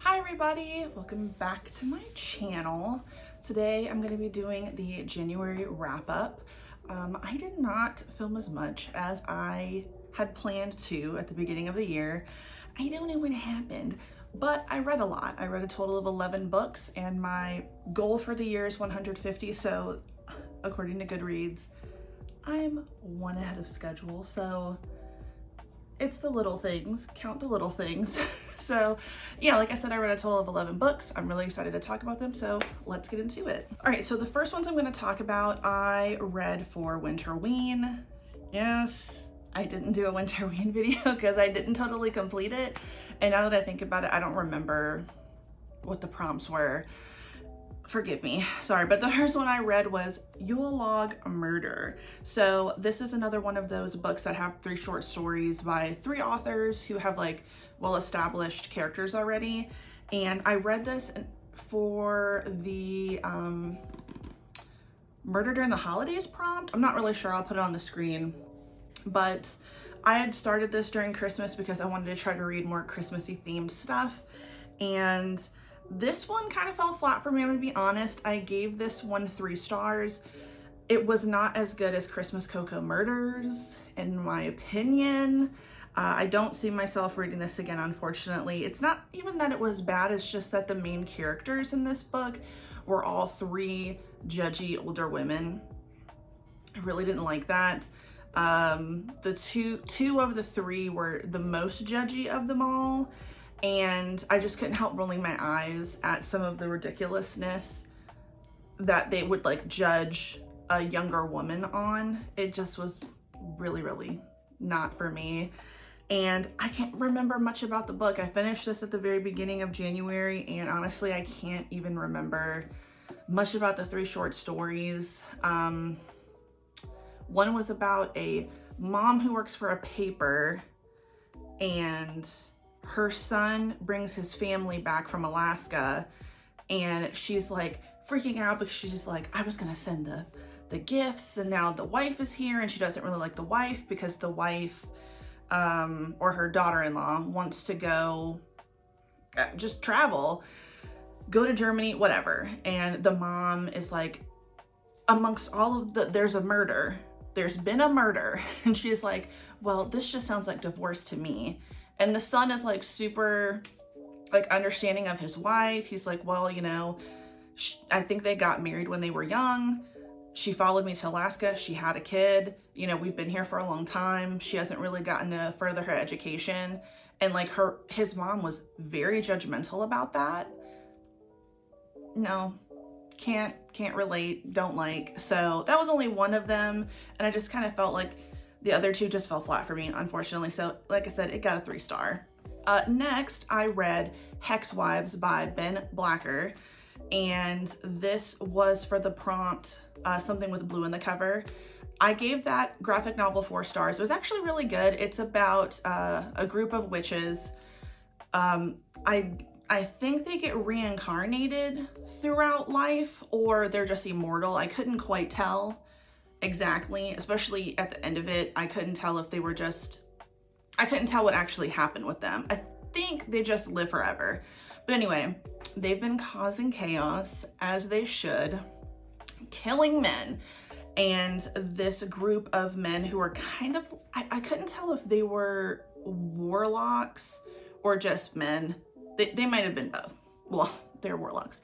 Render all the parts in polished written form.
Hi everybody, welcome back to my channel. Today I'm going to be doing the January wrap up. I did not film as much as I had planned to at the beginning of the year. I don't know what happened, but I read a lot. I read a total of 11 books and my goal for the year is 150, so according to Goodreads, I'm one ahead of schedule, so it's the little things, count the little things. So yeah, like I said, I read a total of 11 books. I'm really excited to talk about them, so let's get into it. All right, so the first ones I'm gonna talk about, I read for Winterween. Yes, I didn't do a Winterween video because I didn't totally complete it. And now that I think about it, I don't remember what the prompts were. Forgive me, sorry, but the first one I read was Yule Log Murder. So this is another one of those books that have 3 short stories by 3 authors who have like well-established characters already. And I read this for the Murder During the Holidays prompt. I'm not really sure, I'll put it on the screen, but I had started this during Christmas because I wanted to try to read more Christmassy themed stuff. And this one kind of fell flat for me, I'm gonna be honest. I gave this one 3 stars. It was not as good as Christmas Cocoa Murders, in my opinion. I don't see myself reading this again, unfortunately. It's not even that it was bad, it's just that the main characters in this book were all 3 judgy older women. I really didn't like that. The two of the 3 were the most judgy of them all. And I just couldn't help rolling my eyes at some of the ridiculousness that they would like judge a younger woman on. It just was really, really not for me. And I can't remember much about the book. I finished this at the very beginning of January, and honestly, I can't even remember much about the 3 short stories. One was about a mom who works for a paper, and her son brings his family back from Alaska, and she's like freaking out because she's like, I was gonna send the gifts, and now the wife is here, and she doesn't really like the wife because the wife or her daughter-in-law wants to go just travel, go to Germany, whatever. And the mom is like, amongst all of there's a murder, there's been a murder. And she's like, well, this just sounds like divorce to me. And the son is like super like understanding of his wife. He's like, well, you know, I think they got married when they were young. She followed me to Alaska. She had a kid. You know, we've been here for a long time. She hasn't really gotten to further her education. And like his mom was very judgmental about that. No, can't relate, don't like. So that was only one of them. And I just kind of felt like the other 2 just fell flat for me, unfortunately. So like I said, it got a 3 star. Next, I read Hex Wives by Ben Blacker. And this was for the prompt, something with blue in the cover. I gave that graphic novel 4 stars. It was actually really good. It's about a group of witches. I think they get reincarnated throughout life, or they're just immortal. I couldn't quite tell exactly, especially at the end of it. I couldn't tell if they were I couldn't tell what actually happened with them. I think they just live forever. But anyway, they've been causing chaos, as they should, killing men. And this group of men who are kind of, I couldn't tell if they were warlocks or just men. They might have been both. Well, they're warlocks.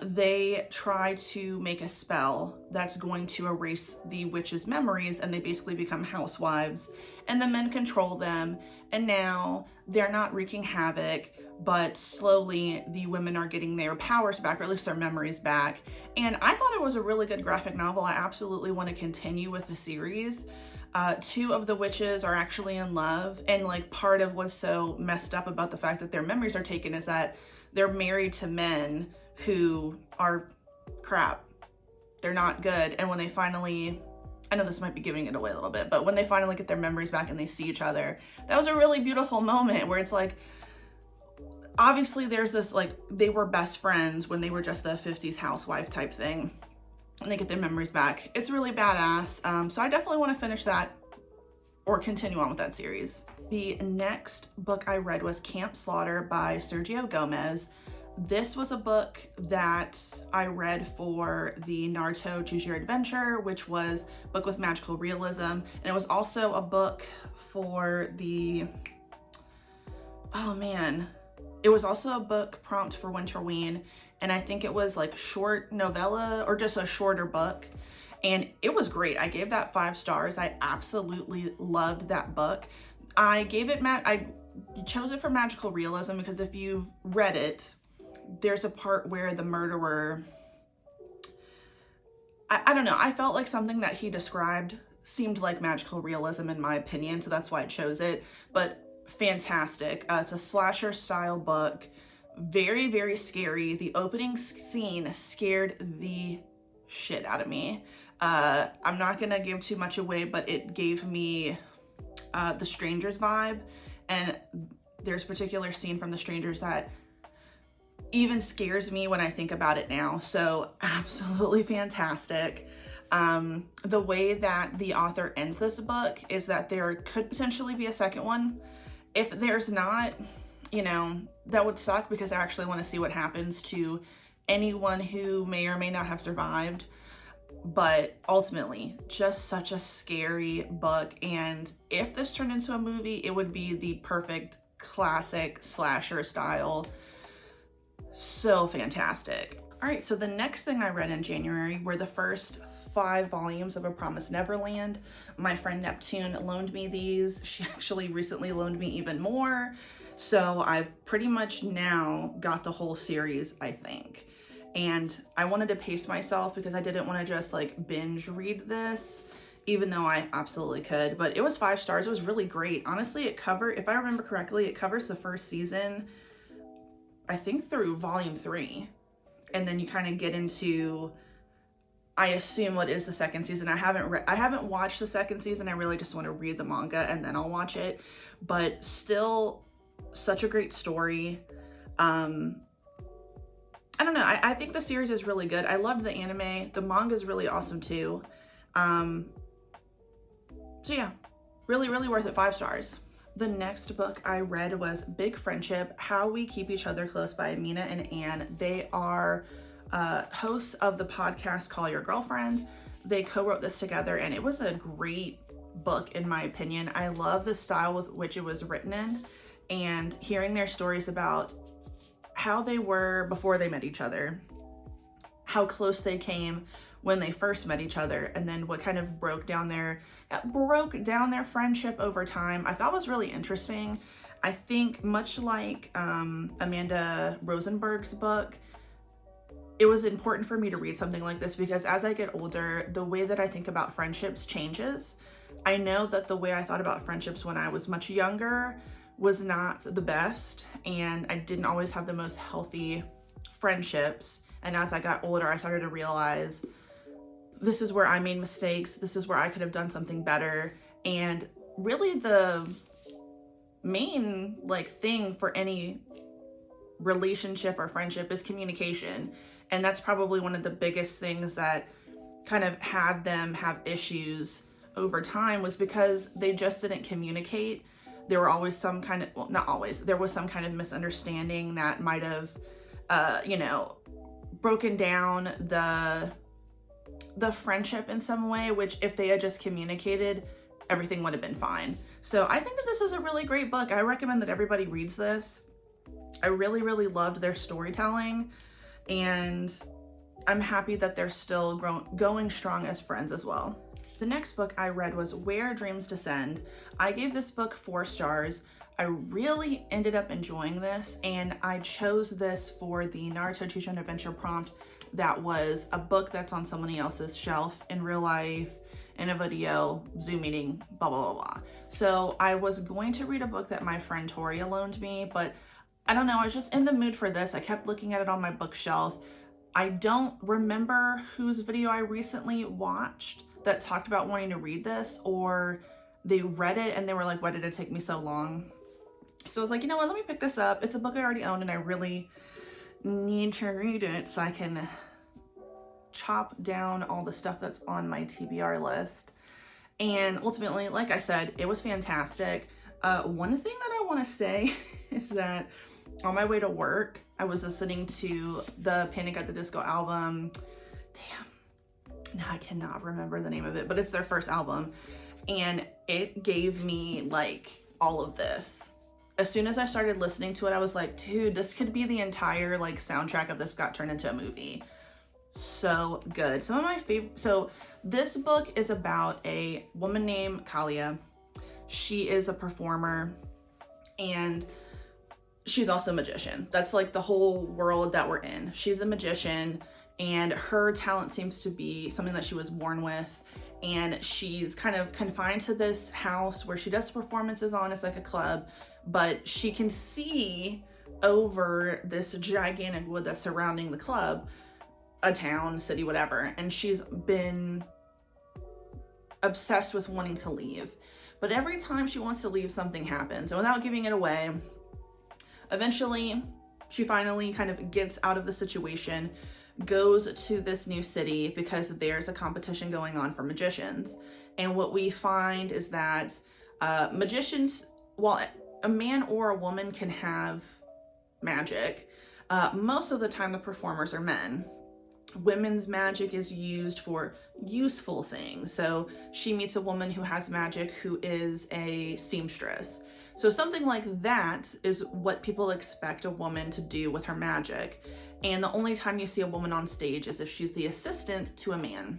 They try to make a spell that's going to erase the witch's memories, and they basically become housewives, and the men control them. And now they're not wreaking havoc, but slowly the women are getting their powers back, or at least their memories back. And I thought it was a really good graphic novel. I absolutely want to continue with the series. 2 of the witches are actually in love, and like part of what's so messed up about the fact that their memories are taken is that they're married to men who are crap. They're not good. And when they finally, I know this might be giving it away a little bit, but when they finally get their memories back and they see each other, that was a really beautiful moment where it's like, obviously there's this like, they were best friends when they were just the 50s housewife type thing, and they get their memories back. It's really badass. So I definitely want to finish that. or continue on with that series. The next book I read was Camp Slaughter by Sergio Gomez. This was a book that I read for the Naruto Choose Your Adventure, which was a book with magical realism. And it was also a book for the, it was also a book prompt for Winterween. And I think it was like short novella or just a shorter book. And it was great. I gave that 5 stars. I absolutely loved that book. I chose it for magical realism because if you've read it, there's a part where the murderer, I don't know, I felt like something that he described seemed like magical realism in my opinion, so that's why I chose it. But fantastic. It's a slasher style book. Very, very scary. The opening scene scared the shit out of me. I'm not gonna give too much away, but it gave me The Strangers vibe, and there's a particular scene from The Strangers that even scares me when I think about it now. So absolutely fantastic. The way that the author ends this book is that there could potentially be a second one. If there's not, you know, that would suck because I actually want to see what happens to anyone who may or may not have survived. But ultimately, just such a scary book. And if this turned into a movie, it would be the perfect classic slasher style. So fantastic. All right, so the next thing I read in January were the first 5 volumes of A Promised Neverland. My friend Neptune loaned me these. She actually recently loaned me even more. So I've pretty much now got the whole series, I think. And I wanted to pace myself because I didn't want to just like binge read this, even though I absolutely could. But it was 5 stars. It was really great. Honestly, if I remember correctly, it covers the first season, I think through volume 3. And then you kind of get into, I assume, what is the second season. I haven't watched the second season. I really just want to read the manga and then I'll watch it. But still, such a great story. I don't know. I think the series is really good. I loved the anime. The manga is really awesome too. So yeah, really, really worth it. 5 stars. The next book I read was Big Friendship, How We Keep Each Other Close by Mina and Anne. They are hosts of the podcast Call Your Girlfriend. They co-wrote this together and it was a great book in my opinion. I love the style with which it was written in and hearing their stories about how they were before they met each other, how close they came when they first met each other, and then what kind of broke down their friendship over time. I thought was really interesting. I think much like Amanda Rosenberg's book, it was important for me to read something like this because as I get older, the way that I think about friendships changes. I know that the way I thought about friendships when I was much younger was not the best, and I didn't always have the most healthy friendships. And as I got older, I started to realize this is where I made mistakes. This is where I could have done something better. And really the main thing for any relationship or friendship is communication. And that's probably one of the biggest things that kind of had them have issues over time was because they just didn't communicate. There were always some kind of, well, not always, there was some kind of misunderstanding that might have, broken down the friendship in some way, which if they had just communicated, everything would have been fine. So I think that this is a really great book. I recommend that everybody reads this. I really, really loved their storytelling, and I'm happy that they're still going strong as friends as well. The next book I read was Where Dreams Descend. I gave this book 4 stars. I really ended up enjoying this, and I chose this for the Naruto Choose Your Adventure prompt that was a book that's on somebody else's shelf in real life, in a video, Zoom meeting, blah, blah, blah, blah. So I was going to read a book that my friend Toria loaned me, but I don't know, I was just in the mood for this. I kept looking at it on my bookshelf. I don't remember whose video I recently watched that talked about wanting to read this, or they read it and they were like, why did it take me so long? So I was like, you know what, let me pick this up. It's a book I already own and I really need to read it so I can chop down all the stuff that's on my TBR list. And ultimately, like I said, it was fantastic. One thing that I want to say is that on my way to work, I was listening to the Panic at the Disco album. Damn, now I cannot remember the name of it, but it's their first album. And it gave me like all of this. As soon as I started listening to it, I was like, dude, this could be the entire like soundtrack of this got turned into a movie. So good. Some of my favorite, so this book is about a woman named Kalia. She is a performer and she's also a magician. That's like the whole world that we're in. She's a magician and her talent seems to be something that she was born with. And she's kind of confined to this house where she does performances on. It's like a club, but she can see over this gigantic wood that's surrounding the club, a town, city, whatever. And she's been obsessed with wanting to leave. But every time she wants to leave, something happens. And without giving it away, eventually she finally kind of gets out of the situation, goes to this new city because there's a competition going on for magicians. And what we find is that magicians, while a man or a woman can have magic, most of the time the performers are men. Women's magic is used for useful things. So she meets a woman who has magic who is a seamstress. So something like that is what people expect a woman to do with her magic. And the only time you see a woman on stage is if she's the assistant to a man.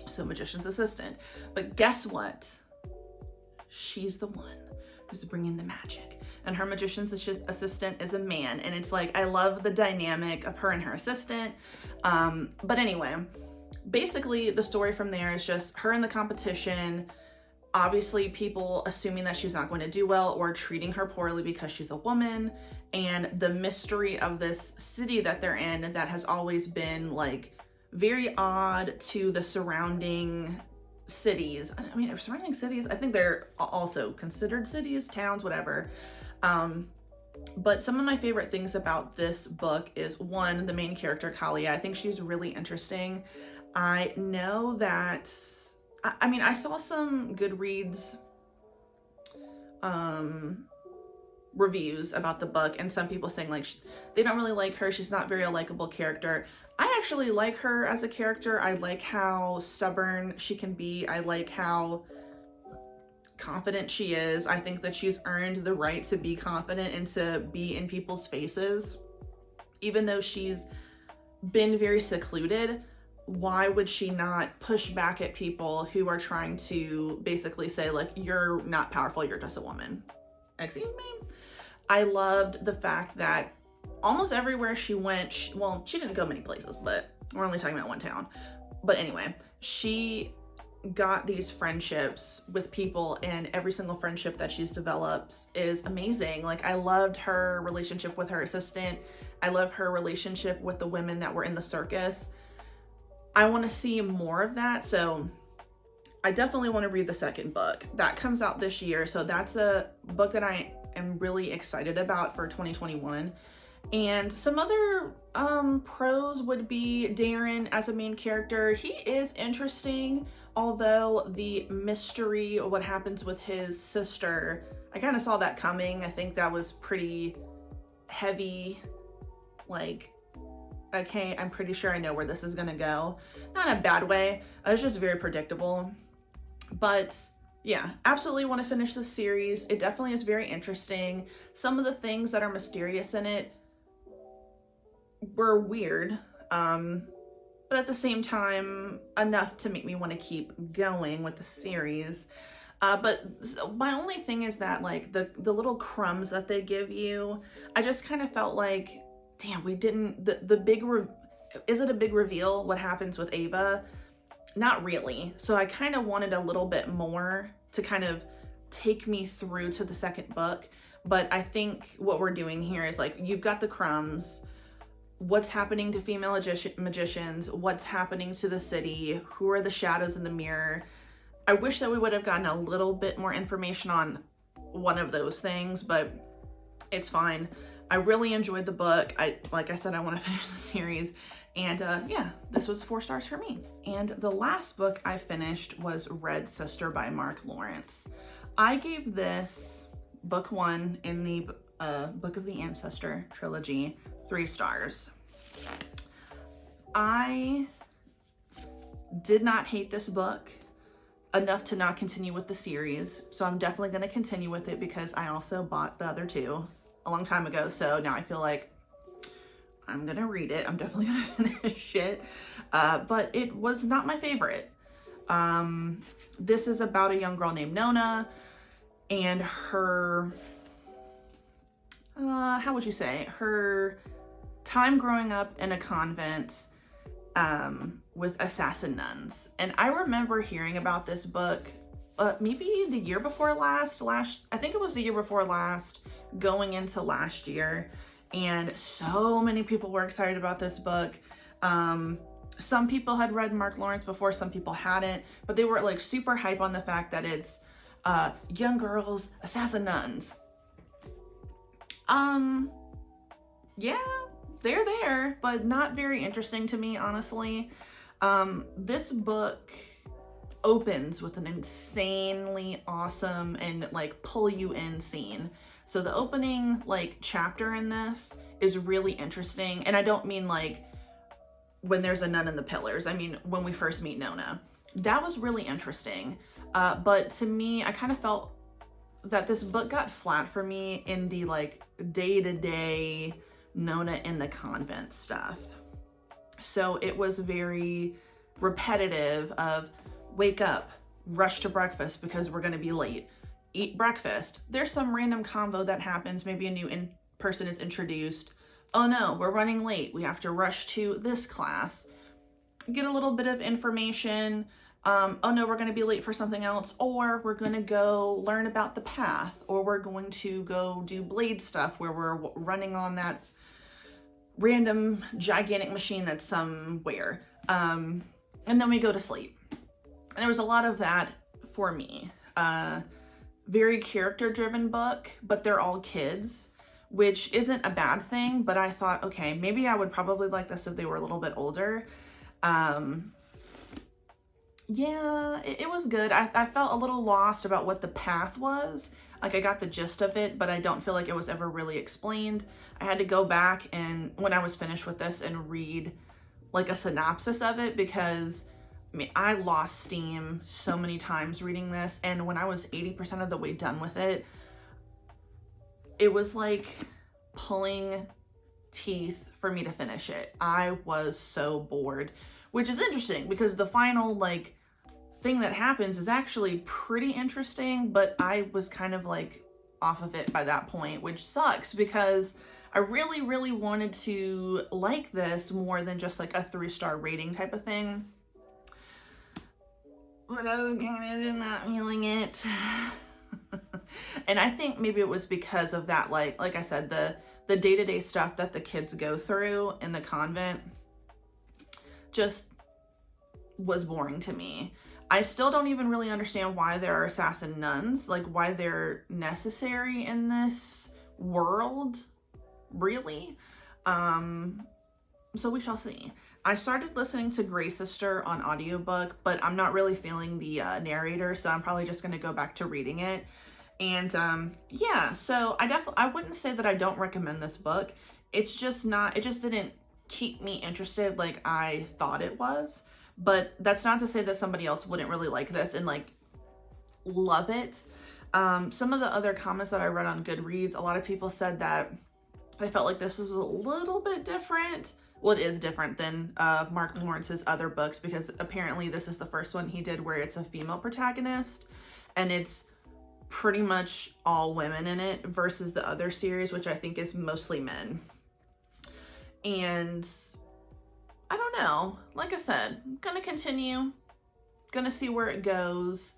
So magician's assistant. But guess what? She's the one who's bringing the magic. And her magician's assistant is a man. And it's like, I love the dynamic of her and her assistant. But anyway, basically the story from there is just her in the competition. Obviously people assuming that she's not going to do well or treating her poorly because she's a woman, and the mystery of this city that they're in that has always been like very odd to the surrounding cities. I mean, surrounding cities, I think they're also considered cities, towns, whatever. But some of my favorite things about this book is, one, the main character, Kalia. I think she's really interesting. I know that I mean, I saw some Goodreads reviews about the book, and some people saying like they don't really like her. She's not very a likable character. I actually like her as a character. I like how stubborn she can be. I like how confident she is. I think that she's earned the right to be confident and to be in people's faces. Even though she's been very secluded, why would she not push back at people who are trying to basically say like, you're not powerful, you're just a woman? Excuse me? I loved the fact that almost everywhere she went, she didn't go many places, but we're only talking about one town. But anyway, she got these friendships with people, and every single friendship that she's developed is amazing. Like, I loved her relationship with her assistant. I love her relationship with the women that were in the circus. I want to see more of that. So I definitely want to read the second book. That comes out this year. So that's a book that I am really excited about for 2021. And some other pros would be Darren as a main character. He is interesting, although the mystery of what happens with his sister, I kind of saw that coming. I think that was pretty heavy. Like, okay, I'm pretty sure I know where this is gonna go. Not in a bad way. It was just very predictable. But yeah, absolutely want to finish this series. It definitely is very interesting. Some of the things that are mysterious in it were weird, but at the same time, enough to make me want to keep going with the series. But my only thing is that, like, the little crumbs that they give you, I just kind of felt like, damn, we didn't, the big, is it a big reveal what happens with Ava? Not really. So I kind of wanted a little bit more to kind of take me through to the second book. But I think what we're doing here is, like, you've got the crumbs. What's happening to female magicians? What's happening to the city? Who are the shadows in the mirror? I wish that we would have gotten a little bit more information on one of those things, but it's fine. I really enjoyed the book. Like I said, I want to finish the series, And yeah, this was 4 stars for me. And the last book I finished was Red Sister by Mark Lawrence. I gave this book 1 in the Book of the Ancestor trilogy 3 stars. I did not hate this book enough to not continue with the series, so I'm definitely going to continue with it because I also bought the other 2 a long time ago, so now I feel like I'm going to read it. I'm definitely going to finish it, but it was not my favorite. This is about a young girl named Nona and her, how would you say, her time growing up in a convent with assassin nuns. And I remember hearing about this book maybe the year before last, I think it was the year before last, going into last year. And so many people were excited about this book. Some people had read Mark Lawrence before, some people hadn't, but they were like super hype on the fact that it's young girls, assassin nuns. Yeah, they're there, but not very interesting to me, honestly. This book opens with an insanely awesome and like pull you in scene. So the opening like chapter in this is really interesting. And I don't mean like when there's a nun in the pillars. I mean, when we first meet Nona, that was really interesting. But to me, I kind of felt that this book got flat for me in the like day-to-day Nona in the convent stuff. So it was very repetitive of wake up, rush to breakfast because we're going to be late, eat breakfast. There's some random convo that happens. Maybe a new person is introduced. Oh no, we're running late. We have to rush to this class. Get a little bit of information. Oh no, we're going to be late for something else, or we're going to go learn about the path, or we're going to go do blade stuff where we're running on that random gigantic machine that's somewhere. And then we go to sleep. And there was a lot of that for me. Very character-driven book, but they're all kids, which isn't a bad thing, but I thought, okay, maybe I would probably like this if they were a little bit older. Yeah, it was good. I felt a little lost about what the path was. Like, I got the gist of it, but I don't feel like it was ever really explained. I had to go back and when I was finished with this and read like a synopsis of it, because I mean, I lost steam so many times reading this, and when I was 80% of the way done with it, it was like pulling teeth for me to finish it. I was so bored, which is interesting because the final like thing that happens is actually pretty interesting, but I was kind of like off of it by that point, which sucks because I really, really wanted to like this more than just like a 3-star rating type of thing. But I was kind of not feeling it. And I think maybe it was because of that, like I said, the day-to-day stuff that the kids go through in the convent just was boring to me. I still don't even really understand why there are assassin nuns, like why they're necessary in this world, really. So we shall see. I started listening to Grey Sister on audiobook, but I'm not really feeling the narrator, so I'm probably just going to go back to reading it. And yeah, so I wouldn't say that I don't recommend this book. It's just not, it just didn't keep me interested like I thought it was. But that's not to say that somebody else wouldn't really like this and like love it. Some of the other comments that I read on Goodreads, a lot of people said that they felt like this was a little bit different. Well, it is different than Mark Lawrence's other books because apparently this is the first one he did where it's a female protagonist and it's pretty much all women in it versus the other series, which I think is mostly men. And I don't know. Like I said, I'm gonna continue, gonna see where it goes.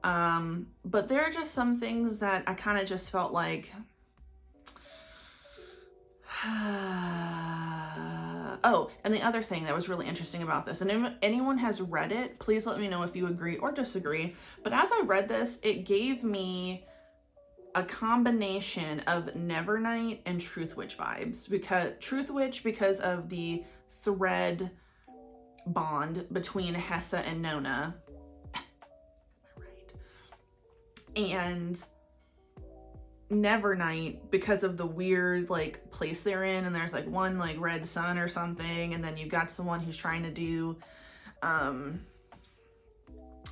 But there are just some things that I kind of just felt like, oh, and the other thing that was really interesting about this, and if anyone has read it, please let me know if you agree or disagree. But as I read this, it gave me a combination of Nevernight and Truth Witch vibes, because of the thread bond between Hessa and Nona. Right. And Nevernight, because of the weird like place they're in, and there's like one like red sun or something, and then you've got someone who's trying to do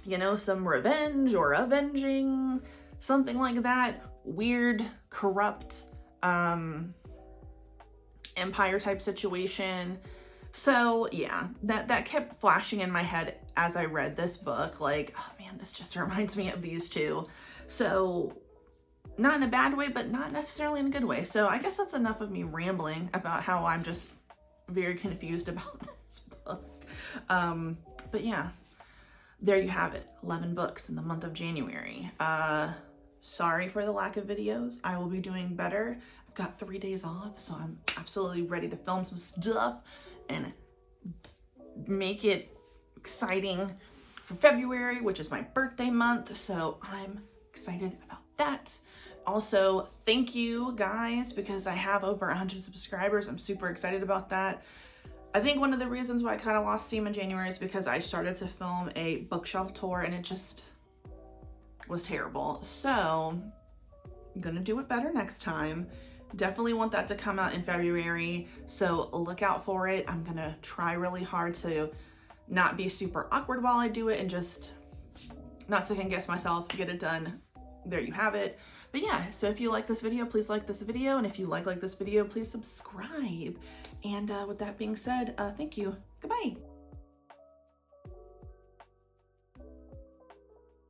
you know, some revenge or avenging, something like that. Weird, corrupt empire type situation. So yeah, that kept flashing in my head as I read this book, like, oh man, this just reminds me of these two. So not in a bad way, but not necessarily in a good way. So I guess that's enough of me rambling about how I'm just very confused about this book. But yeah, there you have it. 11 books in the month of January. Sorry for the lack of videos. I will be doing better. I've got 3 days off, so I'm absolutely ready to film some stuff and make it exciting for February, which is my birthday month. So I'm excited about that. Also, thank you guys, because I have over 100 subscribers. I'm super excited about that. I think one of the reasons why I kind of lost steam in January is because I started to film a bookshelf tour and it just was terrible. So I'm gonna do it better next time. Definitely want that to come out in February, so look out for it. I'm gonna try really hard to not be super awkward while I do it and just not second guess myself, get it done. There you have it. But yeah, so if you like this video, please like this video. And if you like this video, please subscribe. And with that being said, thank you. Goodbye.